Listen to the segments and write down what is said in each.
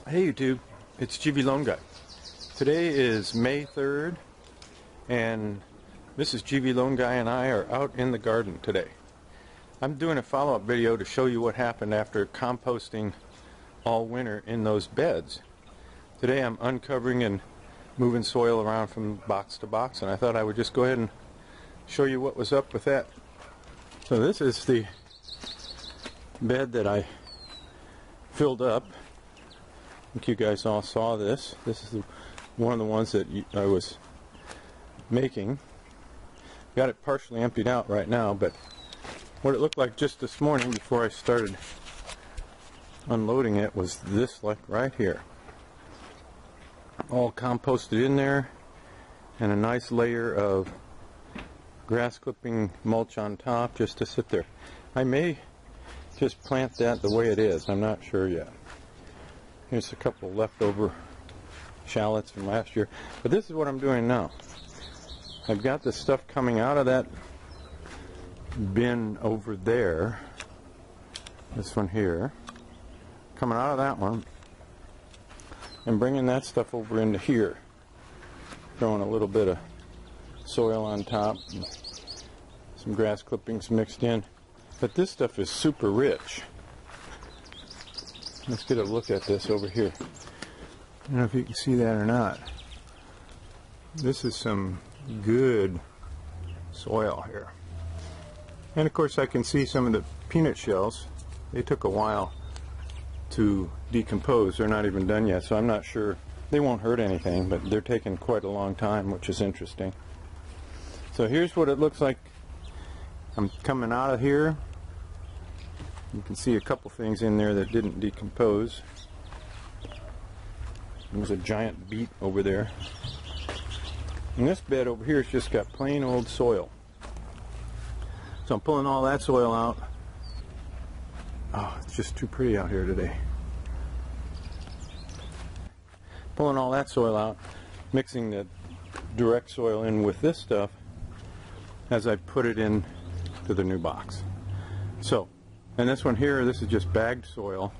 Hey YouTube, it's gvloanguy. Today is May 3rd and Mrs. gvloanguy and I are out in the garden today. I'm doing a follow-up video to show you what happened after composting all winter in those beds. Today I'm uncovering and moving soil around from box to box, and I thought I would just go ahead and show you what was up with that. So this is the bed that I filled up. I think you guys all saw this. This is one of the ones that I was making. Got it partially emptied out right now, but what it looked like just this morning before I started unloading it was this, like right here. All composted in there, and a nice layer of grass clipping mulch on top just to sit there. I may just plant that the way it is. I'm not sure yet. Here's a couple leftover shallots from last year. But this is what I'm doing now. I've got the stuff coming out of that bin over there. This one here. Coming out of that one. And bringing that stuff over into here. Throwing a little bit of soil on top. And some grass clippings mixed in. But this stuff is super rich. Let's get a look at this over here. I don't know if you can see that or not. This is some good soil here. And of course I can see some of the peanut shells. They took a while to decompose. They're not even done yet, so I'm not sure. They won't hurt anything, but they're taking quite a long time, which is interesting. So here's what it looks like. I'm coming out of here. You can see a couple things in there that didn't decompose. There's a giant beet over there. And this bed over here has just got plain old soil. So I'm pulling all that soil out. Oh, it's just too pretty out here today. Pulling all that soil out, mixing the direct soil in with this stuff as I put it in to the new box. So, and this one here, this is just bagged soil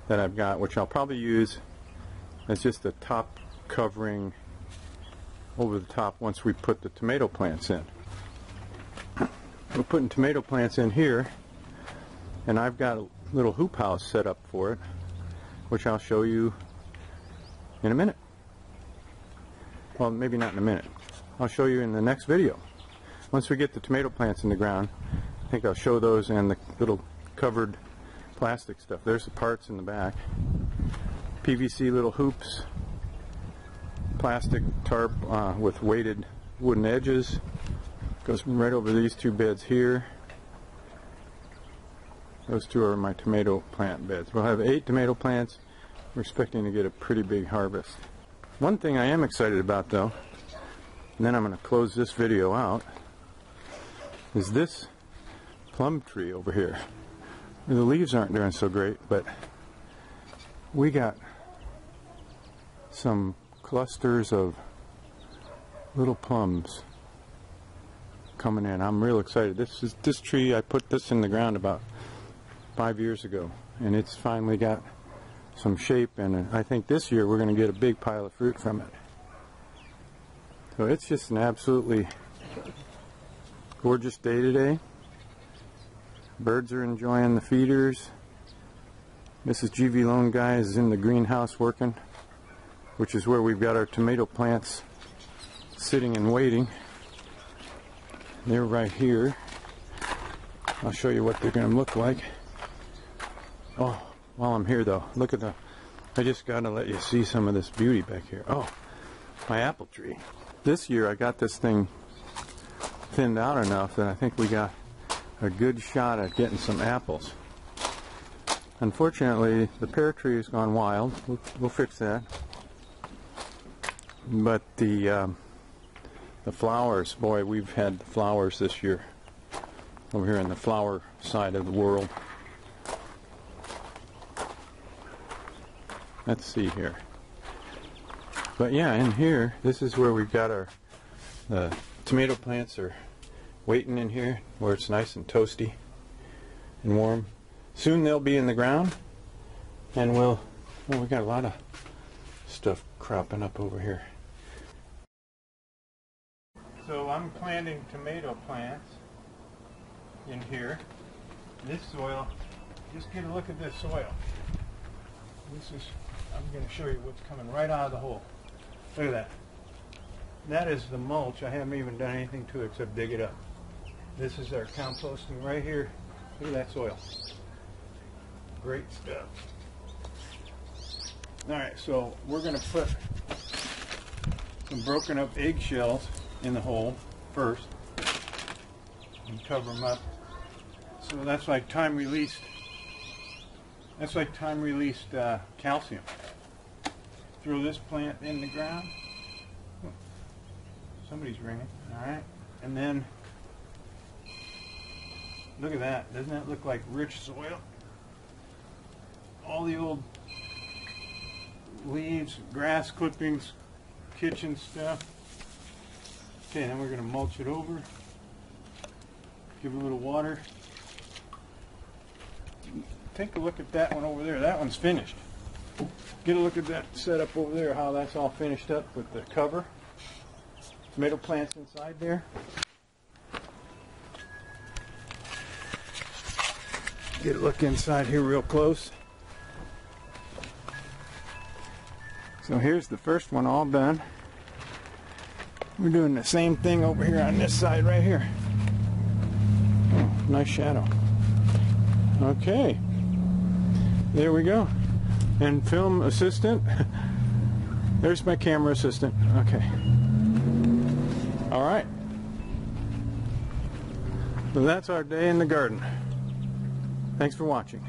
that I've got, which I'll probably use as just a top covering over the top once we put the tomato plants in. We're putting tomato plants in here, and I've got a little hoop house set up for it, which I'll show you in a minute. Well, maybe not in a minute. I'll show you in the next video. Once we get the tomato plants in the ground, I think I'll show those and the little covered plastic stuff. There's the parts in the back. PVC little hoops, plastic tarp with weighted wooden edges. Goes right over these two beds here. Those two are my tomato plant beds. We'll have 8 tomato plants. We're expecting to get a pretty big harvest. One thing I am excited about though, and then I'm going to close this video out, is this plum tree over here. The leaves aren't doing so great, but we got some clusters of little plums coming in. I'm real excited. This tree, I put this in the ground about 5 years ago, and it's finally got some shape, and I think this year we're going to get a big pile of fruit from it. So it's just an absolutely gorgeous day today. Birds are enjoying the feeders. Mrs. gvloanguy is in the greenhouse working, which is where we've got our tomato plants sitting and waiting. They're right here. I'll show you what they're going to look like. Oh, while I'm here though, look at I just got to let you see some of this beauty back here. Oh, my apple tree. This year I got this thing thinned out enough that I think we got a good shot at getting some apples. Unfortunately, the pear tree has gone wild. We'll fix that. But the flowers, boy, we've had flowers this year over here in the flower side of the world. Let's see here. But yeah, in here, this is where we've got our tomato plants are waiting in here, where it's nice and toasty and warm. Soon they'll be in the ground, and we'll Well, we got a lot of stuff cropping up over here. So I'm planting tomato plants in here. This soil, just get a look at this soil. I'm going to show you what's coming right out of the hole. Look at that. That is the mulch. I haven't even done anything to it except dig it up. This is our composting right here. Look at that soil. Great stuff. Alright, so we're going to put some broken up eggshells in the hole first and cover them up. So that's like time released. That's like time released calcium. Throw this plant in the ground. Oh, somebody's ringing. Alright, and then look at that. Doesn't that look like rich soil? All the old leaves, grass clippings, kitchen stuff. Okay, then we're going to mulch it over. Give it a little water. Take a look at that one over there. That one's finished. Get a look at that setup over there, how that's all finished up with the cover. Tomato plants inside there. Get a look inside here real close. So here's the first one all done. We're doing the same thing over here on this side right here. Oh, nice shadow. Okay. There we go. And film assistant. There's my camera assistant. Okay. All right. So that's our day in the garden. Thanks for watching.